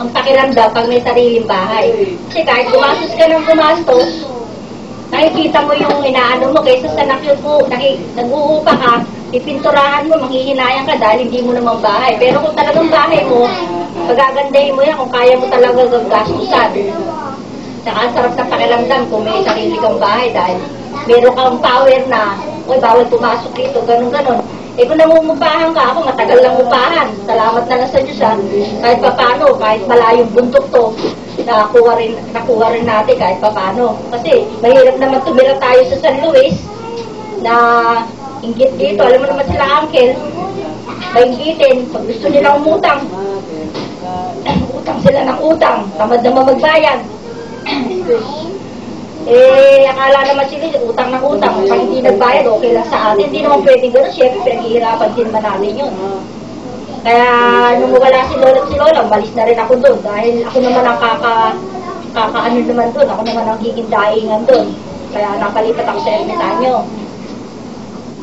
ang pakiramdam pag may sariling bahay. Kasi kahit gumastos ka ng gumastos, nakikita mo yung inaano mo kaysa sa nag-uupa ka, pipinturahan mo, manghihinayang ka dahil hindi mo naman bahay. Pero kung talagang bahay mo, pagagandahin mo yan kung kaya mo talaga gagastusan. Saka ang sarap na pakiramdam kung may sarili kang bahay dahil meron kang power na, uy, bawal pumasok dito, ganun-ganon. Eh kung namumupahan ka, ako matagal lang upahan. Salamat na lang sa Diyos, ha. Kahit papano, kahit malayong bundok to, nakuha rin natin kahit papano. Kasi mahirap naman tumira tayo sa San Luis na inggit dito. Alam mo naman sila, uncle, mainggitin. Pag gusto nila umutang, utang sila ng utang. Tamad naman magbayad. Eh, akala naman sila, utang ng utang. Pag hindi nagbayad, okay lang sa atin. Hindi naman pwedeng gano'n. Siyempre, pinaghihirapan din naman namin yun. Kaya, nung wala si Lola at si Lola, balis na rin ako doon. Dahil ako naman ang kakaano naman doon. Ako naman ang gigindahingan doon. Kaya napalipat ako sa ermitanyo.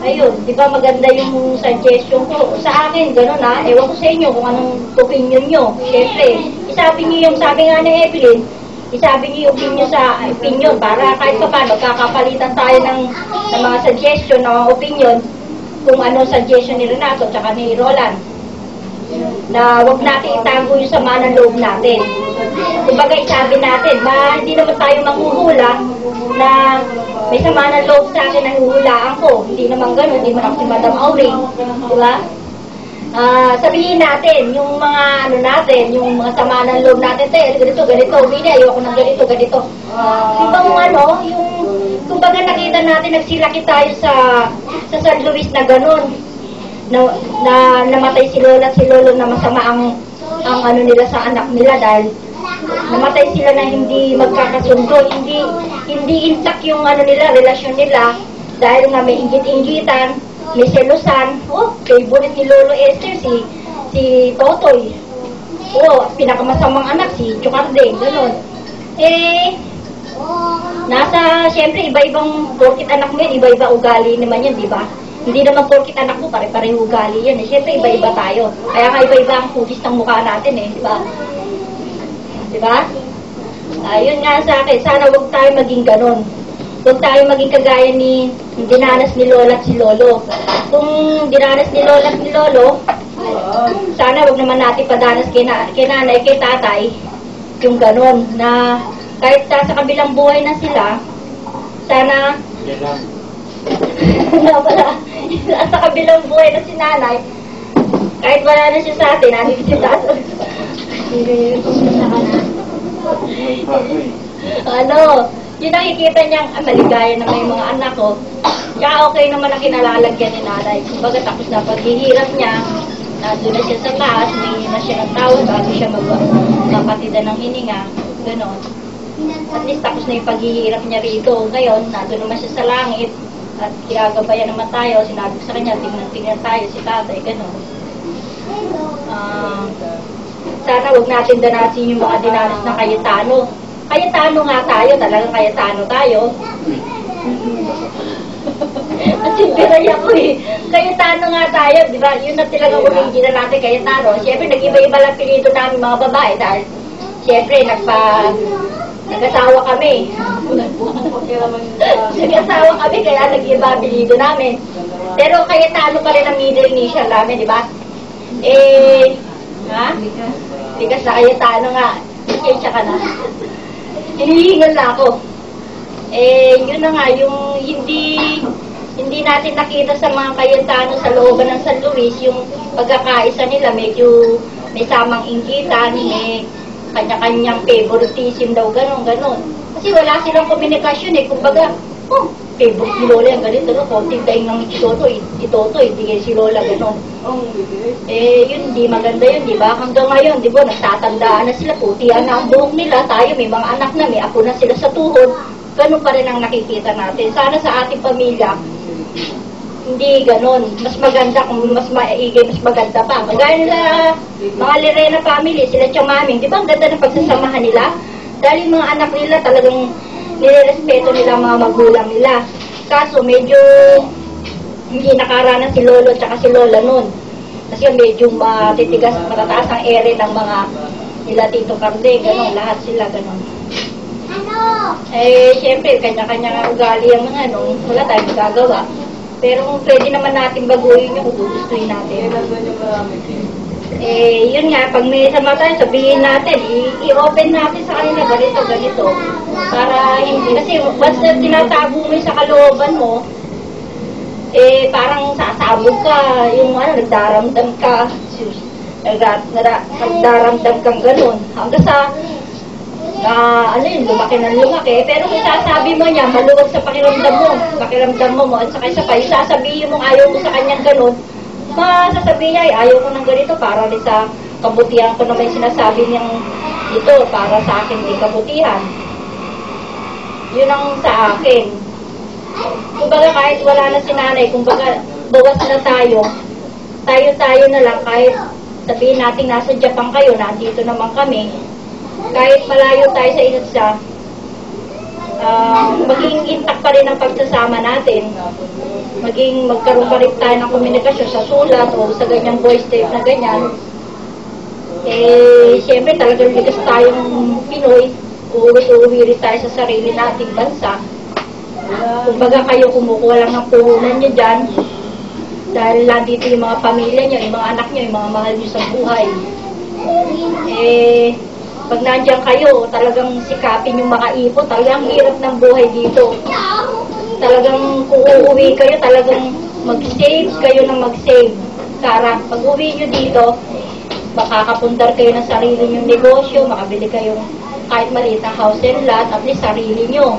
Ayun, di ba maganda yung suggestion ko? Sa akin, gano'n ha. Ewan ko sa inyo kung anong opinion nyo. Siyempre, isabi niyo yung sabi nga ni Evelyn, isabi niyo yung opinion para kahit pa paano kakapalitan tayo ng mga suggestion, ng opinion kung ano suggestion ni Renato at ni Roland na wag natin itago yung sama ng loob natin. Kumbaga isabi natin, hindi naman tayo manghuhula na may sama ng loob sa akin na huhulaan ko. Hindi naman gano'n, hindi man ako si Madam Auring. Diba? Sabihin natin, yung mga ano natin, yung mga sama ng loob natin, ganito, Winnie, ayoko ng ganito. Ibang ano, yung, kumbaga nakita natin, nagsilaki tayo sa San Luis na gano'n, na namatay si Lola at si Lolo na masama ang ano nila sa anak nila dahil namatay sila na hindi magkakasundo, hindi intact yung ano nila, relasyon nila, dahil nga may inggit-inggitan, may selosan. Favorite ni Lolo Esther, si Totoy. Pinakamasamang anak, si Chukardeng, gano'n. Siyempre, iba-ibang, porkit anak mo yan, iba-iba ugali naman yan, di ba? Hindi naman porkit anak mo, pare-pareho ugali yan. Siyempre, iba-iba tayo. Kaya nga iba-iba ang hugis ng mukha natin, di ba? Di ba? Yun nga sa akin, sana huwag tayo maging gano'n. Huwag tayo maging kagaya ni dinanas ni Lola at si Lolo. Kung dinanas ni Lola at ni Lolo, sana wag naman natin padanas kay nanay, kay tatay, yung gano'n, na kahit sa kabilang buhay na sila, sana, sa kabilang buhay na si nanay, kahit wala na siya sa atin, nandito si tatay. Yung nakikita niyang maligaya na may mga anak ko, kaya okay naman na kinalalagyan ni nanay. Kumbaga tapos na paghihirap niya, nandun na siya sa taas, may na siya ng tawad bago siya magpapatidan ng hininga, gano'n. At least tapos na yung paghihirap niya rito. Ngayon, nandun naman siya sa langit, at ginagabayan naman tayo, sinabi ko sa kanya, tingnan tayo si tatay, gano'n. Sana huwag natin danasin yung mga dinanas ng Cayetano. Cayetano nga tayo, talagang Cayetano tayo. At simpiray ako Cayetano nga tayo, di ba? Yun na talagang original natin, Cayetano. Siyempre, nag-iba-iba lang pinito namin mga babae dahil siyempre, nag-asawa kami. Nag-asawa kami, kaya nag-iba pinito namin. Pero Cayetano pa rin ang middle initial namin, di ba? Bigas na Cayetano nga. Kaya ka na. Hinihingal na ako. Yun na nga, yung hindi natin nakita sa mga Cayetano sa looban ng San Luis, yung pagkakaisa nila, medyo may samang inggitan, may kanya-kanyang favoritism daw, ganon. Kasi wala silang komunikasyon kumbaga, favorite ni Lola yung ganito, konting daing ng itoto, ibigay si Lola, ganon. Yun, di maganda yun, di ba? Hanggang ngayon, di ba, nagtatandaan na sila, putihan na ang buhok nila, tayo, may mga anak na, may apo na sila sa tuhod, ganun pa rin ang nakikita natin. Sana sa ating pamilya, hindi ganon. Mas maganda, kung mas maigay, mas maganda pa. Kagaya nila, mga Lirena family, sila Chamaming, di ba, ang ganda ng pagsasamahan nila? Dahil yung mga anak nila, talagang nirerespeto nila ang mga magulang nila. Kaso, medyo hindi nakaranas si Lolo at si Lola nun. Kasi medyo matitigas, matataas ang ere ng nila Tito Carde, gano'n, lahat sila gano'n. Eh, siyempre, kanya-kanya nga ugali ang mga ano, wala tayong magagawa. Pero kung pwede naman natin baguhin yung kung gustuin natin. Eh, yun nga, pag may sama tayo, sabihin natin, i-open natin sa kanila, ganito, ganito. Para hindi, kasi once na tinatago mo sa kalooban mo, eh, parang sasabog ka, yung ano, nagdaramdam ka, nagdaramdam kang ganun. Hanggang sa, ano yun, lumaki ng lumaki. Pero kung sasabi mo niya, maluwag sa pakiramdam mo, at saka isa pa, yung sasabihin mo ayaw mo sa kanyang ganun, masasabi niya, ayaw ko ng ganito para rin sa kabutihan ko naman yung sinasabi niyang ito, para sa akin din kabutihan. Yun ang sa akin. Kumbaga kahit wala na si nanay, kumbaga bawas na tayo na lang, kahit sabihin natin nasa Japan kayo, nandito naman kami, kahit malayo tayo sa isa't isa, maging intact pa rin ang pagsasama natin. Magkaroon pa rin tayo ng komunikasyon sa sulat o sa ganyang voice tape na ganyan. Eh, siyempre talagang ligas tayong Pinoy, uuwi rin tayo sa sarili nating bansa. Kumbaga kayo kumukuha lang ng puhunan nyo dyan, dahil nandito yung mga pamilya nyo, yung mga anak nyo, yung mga mahal nyo sa buhay. Eh, pag nandiyan kayo, talagang sikapin yung makaipon, talagang hirap ng buhay dito. Talagang kung uuwi kayo, talagang mag-save kayo ng mag-save. Para pag uwi nyo dito, makakapundar kayo ng sarili nyong negosyo, makabili kayo kahit maliit na house and lot, at least sarili nyo.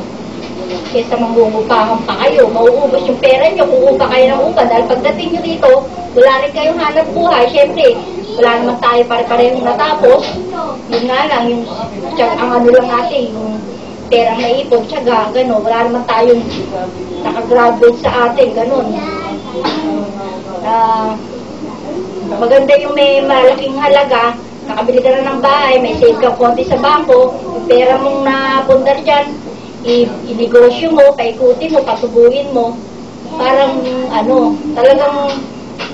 Kesa mangungupahan pa kayo, mauubos yung pera nyo, kung upa kayo ng upa. Dahil pagdating nyo dito, wala rin kayong hanap buhay. Siyempre, wala naman tayo pare-parehong natapos. Yun nga lang, ang ano lang natin, yung perang naipon, tiyaga, gano'n. Wala naman tayong nakagraduate sa atin, gano'n. Maganda yung may malaking halaga, nakabili ka na ng bahay, may save ka konti sa bangko, yung pera mong napundar dyan, inegosyo mo, paikutin mo, patubuhin mo. Parang, talagang,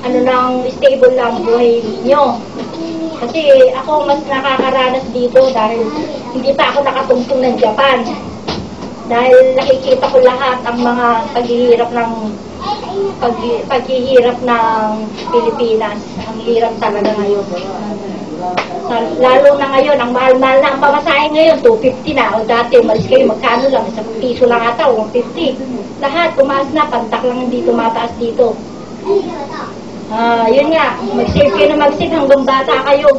nang stable lang buhay nyo. Kasi ako mas nakakaranas dito dahil hindi pa ako nakatungtong ng Japan. Dahil nakikita ko lahat ang mga paghihirap ng Pilipinas. Ang hirap talaga ngayon. Lalo na ngayon, ang mahal-mahal na ang pamasahe ngayon, 250 na. O dati, umalis kayo, magkano lang, isang piso lang ata, 150. Lahat, tumaas na, pantak lang hindi tumataas dito. Yun nga, mag-save kayo na mag-save hanggang bata kayo.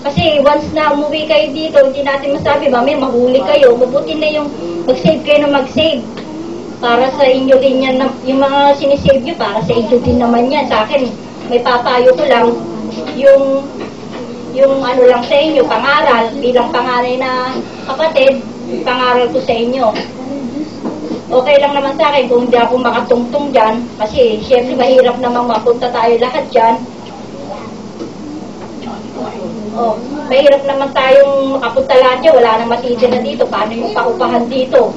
Kasi once na umuwi kayo dito, hindi natin masabi, mamaya mahuli kayo, mabuti na yung mag-save kayo na mag-save. Para sa inyo din yan, yung mga sinisave nyo, para sa inyo din naman yan. Sa akin, may papayo ko lang, yung ano lang sa inyo, pangaral, bilang panganay na kapatid, pangaral ko sa inyo. Okay lang naman sa akin kung hindi ako makatungtong dyan, kasi syempre mahirap namang mapunta tayo lahat dyan. Mahirap naman tayong makapunta lahat dyan, wala nang matitira dito, paano yung paupahan dito,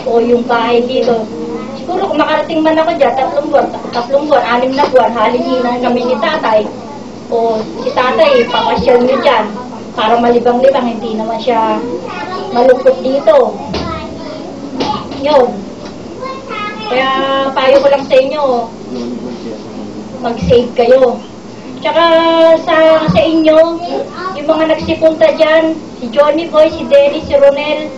o yung bahay dito. Siguro kung makarating man ako dyan, 3 buwan, 6 na buwan, halinginan kami ni tatay, o si tatay, papasyal nyo dyan, para malibang-libang, hindi naman siya malungkot dito. Yun. Kaya payo ko lang sa inyo, mag-save kayo. Tsaka sa inyo, yung mga nagsipunta dyan, si Johnny Boy, si Dennis, si Ronel,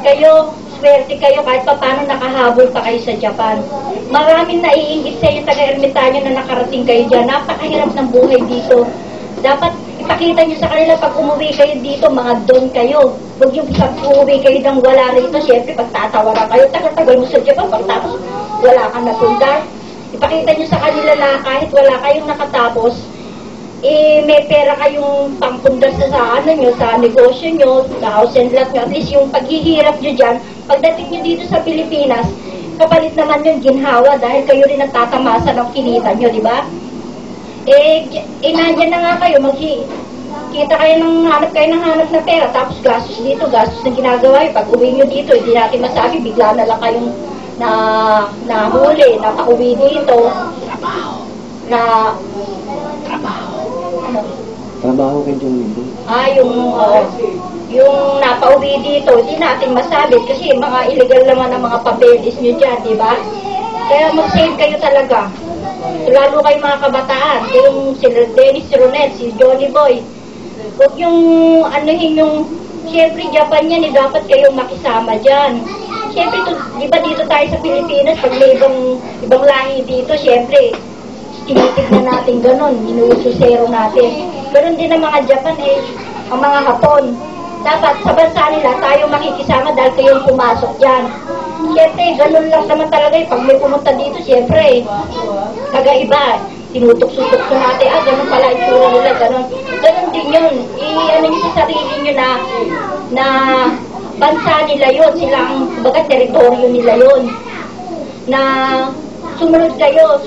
kayo, swerte kayo kahit pa paano nakahabol pa kayo sa Japan. Maraming naiingit sa inyo taga-Ermitanyo na nakarating kayo dyan. Napakahirap ng buhay dito. Dapat ipakita nyo sa kanila pag umuwi kayo dito, mga don kayo. Huwag yung pag umuwi kayo nang wala rito, syempre pagtatawaran kayo, tagal-tagal mo sa Japan, pagtapos wala kang napundar. Ipakita nyo sa kanila na kahit wala kayong nakatapos, may pera kayong pangpundar sa negosyo nyo, sa house and lot nyo. At least yung paghihirap nyo dyan, pagdating nyo dito sa Pilipinas, kapalit naman yung ginhawa dahil kayo rin nagtatamasa ng kinita nyo, di ba? Nandyan na nga kayo, kita kayo hanap na pera, tapos gastos dito, gastos na ginagawa yun. Pag uwi nyo dito, hindi natin masabi, bigla na lang kayong nahuli, napauwi dito, Trabaho kay Johnny Boy. Yung napauwi dito, hindi natin masabi kasi mga illegal naman ang mga papeles nyo dyan, di ba? Kaya mag-save kayo talaga. Lalo kayo mga kabataan, yung si Dennis Ronel, si Johnny Boy. Huwag yung anuhin yung, syempre Japan yan, dapat kayong makisama dyan. Syempre, di ba dito tayo sa Pilipinas, pag may ibang lahi dito, syempre, tinitignan natin ganun, inuususero natin. Ganun din ang mga Japan ang mga Hapon. Dapat sa bansa nila tayo makikisama dahil kayong pumasok dyan. Siyempre, ganun lang naman talaga pag may pumunta dito, siyempre, nagaiba. Tinutok-sutok natin, ganun pala itsura nila, ganun. Ganun din yun. Ano nyo sa sarili nyo na bansa nila yun, silang, baga, teritoryo nila yun. Na sumunod kayo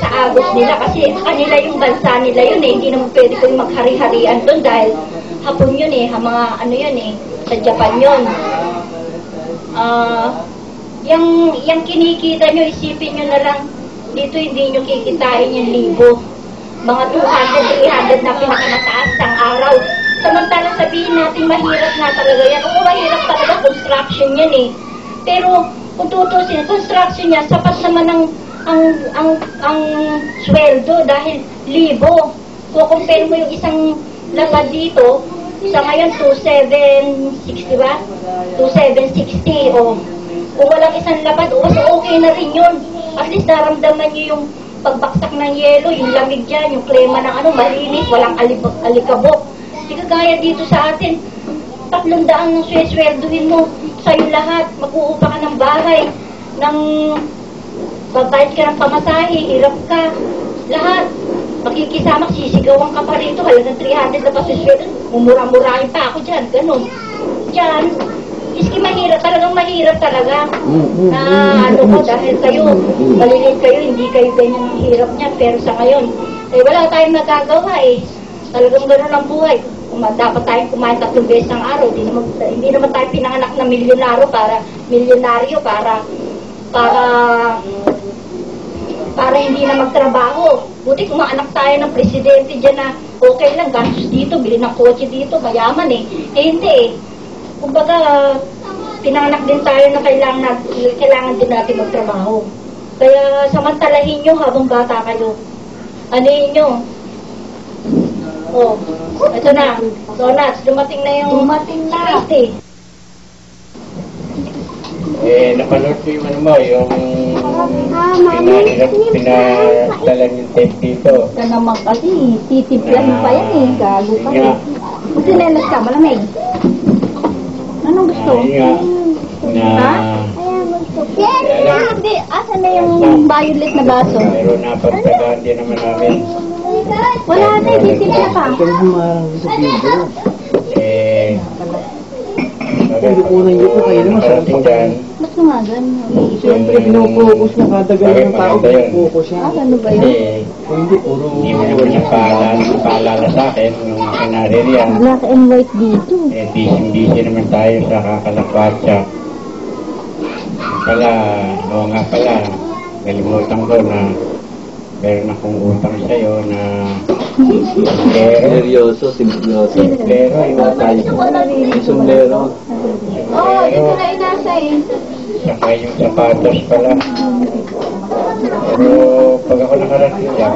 sa agos nila kasi kanila yung bansa nila yun hindi naman pwede kayong maghari-harian doon dahil Hapon yun mga ano yun sa Japan yun. Yung kinikita nyo, isipin nyo na lang, dito hindi nyo kikitain yung libo. Mga 200, 300 na pinakamataas ng araw. Samantalang sabihin natin mahirap na talaga yan. Oo, mahirap talaga, construction yan Pero kung tutusin, construction niya, sapat naman ang sweldo dahil libo. Kung compare mo yung isang lapad dito, sa ngayon 2,760 ba? 2,760 kung walang isang lapad, okay na rin yun. At least naramdaman nyo yung pagbaksak ng yelo, yung lamig dyan, yung klema ng malinis, walang alikabok. Di kagaya dito sa atin, 300 ang swelduhin mo sa'yo lahat, mag-uupa ka ng bahay, babayad ka ng pamasahe, hirap ka, lahat. Makikisama, sisigawan ka pa rito, halagang 300 na pasisweldo, mumura-murahin pa ako dyan, ganun. Dyan, iski mahirap, talagang mahirap talaga. Na dahil kayo, malilit kayo, hindi kayo ganyan ang hirap niya, pero sa ngayon, wala tayong nagagawa Talagang ganun ang buhay. Dapat tayong kumain 3 beses ng araw, hindi naman tayo pinanganak na milyonaryo para hindi na magtrabaho. Buti kung anak tayo ng presidente dyan na okay lang, gastos dito, bili ng kotse dito, mayaman hindi Kumbaga, pinanganak din tayo na kailangan din natin magtrabaho. Kaya samantalahin nyo habang bata kayo. Anuhin nyo. Ito na. Donuts, dumating na yung napanood ko yung pinadalan yung tape dito. Ito naman kasi, titiplan pa yan gago pa Sinelas ka, malamig. Anong gusto? Hindi, asan na yung violet na baso? Pero napagtagaan din naman namin. Wala na, titiplan pa. Kukunan nyo po kayo naman sa dyan. Ba't sumagan? Siyempre, pinupokus na kada ganyan ng tao, pinupokus siya. Ano ba yun? Hindi, puro... Hindi mo naman niya paalala sa akin nung kinaririyan. Black and white dito. Busy naman tayo sa kakalakwatsa. Oo nga pala, nalimutan ko na meron akong utang sa'yo na Seryoso. pero iba tayo. Sombrero. Ito na inasa Saka yung sapatos pala. Pero pag ako nakarating dyan,